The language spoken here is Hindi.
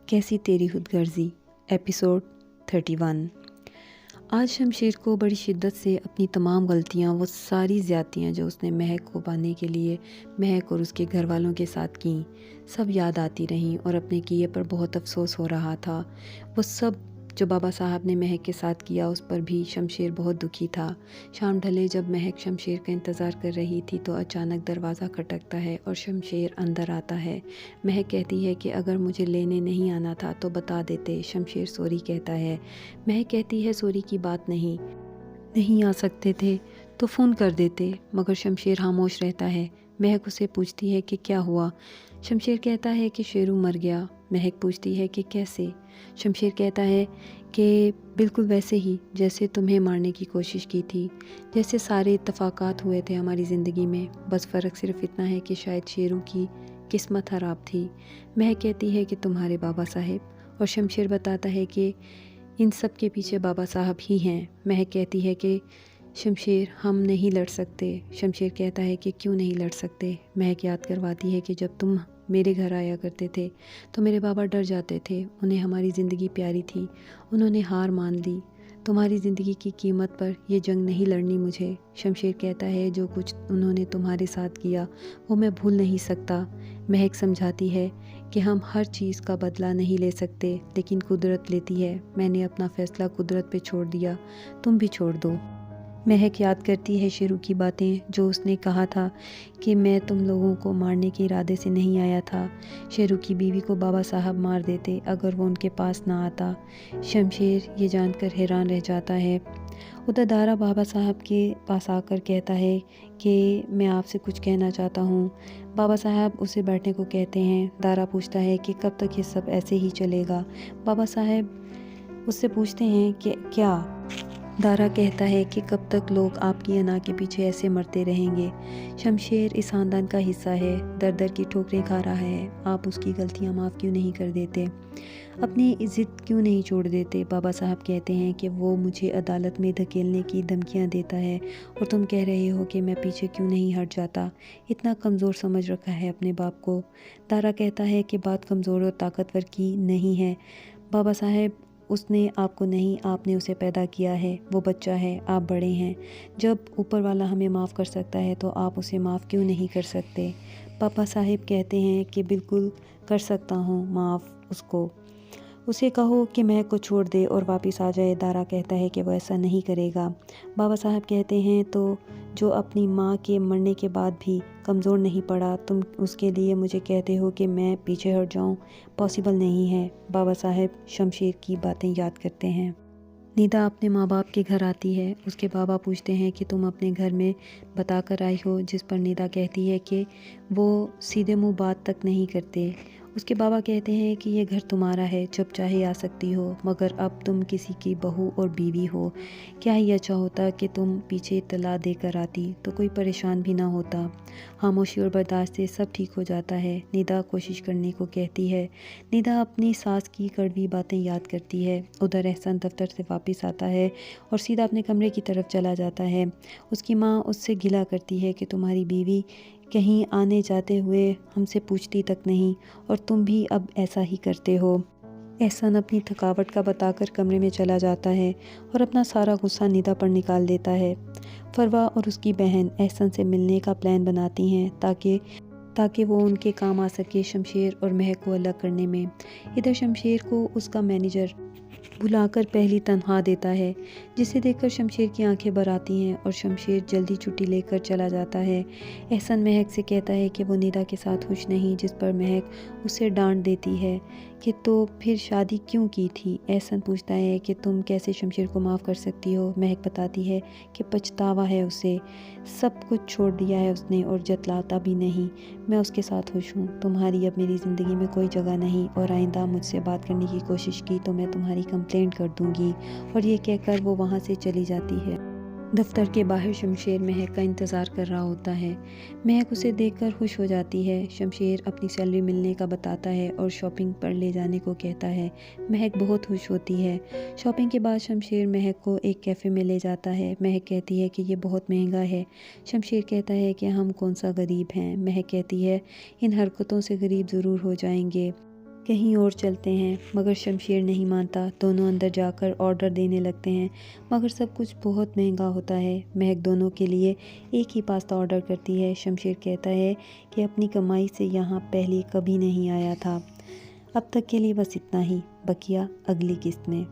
कैसी तेरी खुदगर्जी एपिसोड 31। आज शमशेर को बड़ी शिद्दत से अपनी तमाम गलतियाँ, वो सारी ज़्यादतियाँ जो उसने महक को पाने के लिए महक और उसके घर वालों के साथ की, सब याद आती रहीं और अपने किए पर बहुत अफसोस हो रहा था। वो सब जो बाबा साहब ने महक के साथ किया उस पर भी शमशेर बहुत दुखी था। शाम ढले जब महक शमशेर का इंतज़ार कर रही थी तो अचानक दरवाज़ा खटकता है और शमशेर अंदर आता है। महक कहती है कि अगर मुझे लेने नहीं आना था तो बता देते। शमशेर सॉरी कहता है। महक कहती है सॉरी की बात नहीं आ सकते थे तो फ़ोन कर देते, मगर शमशेर खामोश रहता है। महक उसे पूछती है कि क्या हुआ। शमशेर कहता है कि शेरू मर गया। महक पूछती है कि कैसे। शमशेर कहता है कि बिल्कुल वैसे ही जैसे तुम्हें मारने की कोशिश की थी, जैसे सारे इत्तफाकात हुए थे हमारी ज़िंदगी में, बस फ़र्क सिर्फ इतना है कि शायद शेरू की किस्मत ख़राब थी। महक कहती है कि तुम्हारे बाबा साहेब, और शमशेर बताता है कि इन सब के पीछे बाबा साहब ही हैं। महक कहती है कि शमशेर हम नहीं लड़ सकते। शमशेर कहता है कि क्यों नहीं लड़ सकते। महक याद करवाती है कि जब तुम मेरे घर आया करते थे तो मेरे बाबा डर जाते थे, उन्हें हमारी ज़िंदगी प्यारी थी, उन्होंने हार मान ली। तुम्हारी ज़िंदगी की कीमत पर यह जंग नहीं लड़नी मुझे। शमशेर कहता है जो कुछ उन्होंने तुम्हारे साथ किया वो मैं भूल नहीं सकता। महक समझाती है कि हम हर चीज़ का बदला नहीं ले सकते, लेकिन कुदरत लेती है। मैंने अपना फ़ैसला कुदरत पे छोड़ दिया, तुम भी छोड़ दो। महक याद करती है शेरू की बातें जो उसने कहा था कि मैं तुम लोगों को मारने के इरादे से नहीं आया था। शेरू की बीवी को बाबा साहब मार देते अगर वो उनके पास ना आता। शमशेर ये जानकर हैरान रह जाता है। उधर दारा बाबा साहब के पास आकर कहता है कि मैं आपसे कुछ कहना चाहता हूँ। बाबा साहब उसे बैठने को कहते हैं। दारा पूछता है कि कब तक ये सब ऐसे ही चलेगा। बाबा साहब उससे पूछते हैं कि क्या। दारा कहता है कि कब तक लोग आपकी अना के पीछे ऐसे मरते रहेंगे। शमशेर इस ख़ानदान का हिस्सा है, दर दर की ठोकरें खा रहा है, आप उसकी गलतियां माफ़ क्यों नहीं कर देते, अपनी इज़्ज़त क्यों नहीं छोड़ देते। बाबा साहब कहते हैं कि वो मुझे अदालत में धकेलने की धमकियां देता है और तुम कह रहे हो कि मैं पीछे क्यों नहीं हट जाता। इतना कमज़ोर समझ रखा है अपने बाप को। दारा कहता है कि बात कमज़ोर और ताकतवर की नहीं है बाबा साहब, उसने आपको नहीं, आपने उसे पैदा किया है। वो बच्चा है, आप बड़े हैं। जब ऊपर वाला हमें माफ़ कर सकता है तो आप उसे माफ़ क्यों नहीं कर सकते। पापा साहिब कहते हैं कि बिल्कुल कर सकता हूँ माफ़ उसको, उसे कहो कि महक को छोड़ दे और वापस आ जाए। दारा कहता है कि वो ऐसा नहीं करेगा। बाबा साहब कहते हैं तो जो अपनी माँ के मरने के बाद भी कमज़ोर नहीं पड़ा, तुम उसके लिए मुझे कहते हो कि मैं पीछे हट जाऊँ, पॉसिबल नहीं है। बाबा साहब शमशेर की बातें याद करते हैं। निदा अपने माँ बाप के घर आती है। उसके बाबा पूछते हैं कि तुम अपने घर में बता कर आई हो, जिस पर निदा कहती है कि वो सीधे मुंह बात तक नहीं करते। उसके बाबा कहते हैं कि ये घर तुम्हारा है, जब चाहे आ सकती हो, मगर अब तुम किसी की बहू और बीवी हो। क्या ही अच्छा होता कि तुम पीछे इत्तला देकर आती तो कोई परेशान भी ना होता। खामोशी और बर्दाश्त से सब ठीक हो जाता है। निदा कोशिश करने को कहती है। निदा अपनी सास की कड़वी बातें याद करती है। उधर एहसान दफ्तर से वापस आता है और सीधा अपने कमरे की तरफ चला जाता है। उसकी माँ उससे गिला करती है कि तुम्हारी बीवी कहीं आने जाते हुए हमसे पूछती तक नहीं, और तुम भी अब ऐसा ही करते हो। एहसान अपनी थकावट का बताकर कमरे में चला जाता है और अपना सारा गुस्सा निदा पर निकाल देता है। फरवा और उसकी बहन एहसान से मिलने का प्लान बनाती हैं ताकि वो उनके काम आ सके शमशेर और महक को अलग करने में। इधर शमशेर को उसका मैनेजर बुलाकर पहली तनख्वाह देता है, जिसे देखकर शमशेर की आंखें भर आती हैं और शमशेर जल्दी छुट्टी लेकर चला जाता है। एहसान महक से कहता है कि वो निदा के साथ खुश नहीं, जिस पर महक उसे डांट देती है कि तो फिर शादी क्यों की थी। एहसान पूछता है कि तुम कैसे शमशेर को माफ़ कर सकती हो। महक बताती है कि पछतावा है उसे, सब कुछ छोड़ दिया है उसने और जतलाता भी नहीं। मैं उसके साथ खुश हूँ। तुम्हारी अब मेरी ज़िंदगी में कोई जगह नहीं, और आइंदा मुझसे बात करने की कोशिश की तो मैं तुम्हारी कंप्लेंट कर दूंगी। और ये कहकर वो वहाँ से चली जाती है। दफ्तर के बाहर शमशेर महक का इंतज़ार कर रहा होता है। महक उसे देखकर खुश हो जाती है। शमशेर अपनी सैलरी मिलने का बताता है और शॉपिंग पर ले जाने को कहता है। महक बहुत खुश होती है। शॉपिंग के बाद शमशेर महक को एक कैफ़े में ले जाता है। महक कहती है कि ये बहुत महंगा है। शमशेर कहता है कि हम कौन सा गरीब हैं। महक कहती है इन हरकतों से गरीब ज़रूर हो जाएंगे। कहीं और चलते हैं, मगर शमशेर नहीं मानता। दोनों अंदर जाकर ऑर्डर देने लगते हैं, मगर सब कुछ बहुत महंगा होता है। महक दोनों के लिए एक ही पास्ता ऑर्डर करती है। शमशेर कहता है कि अपनी कमाई से यहाँ पहले कभी नहीं आया था। अब तक के लिए बस इतना ही, बकिया अगली किस्त में।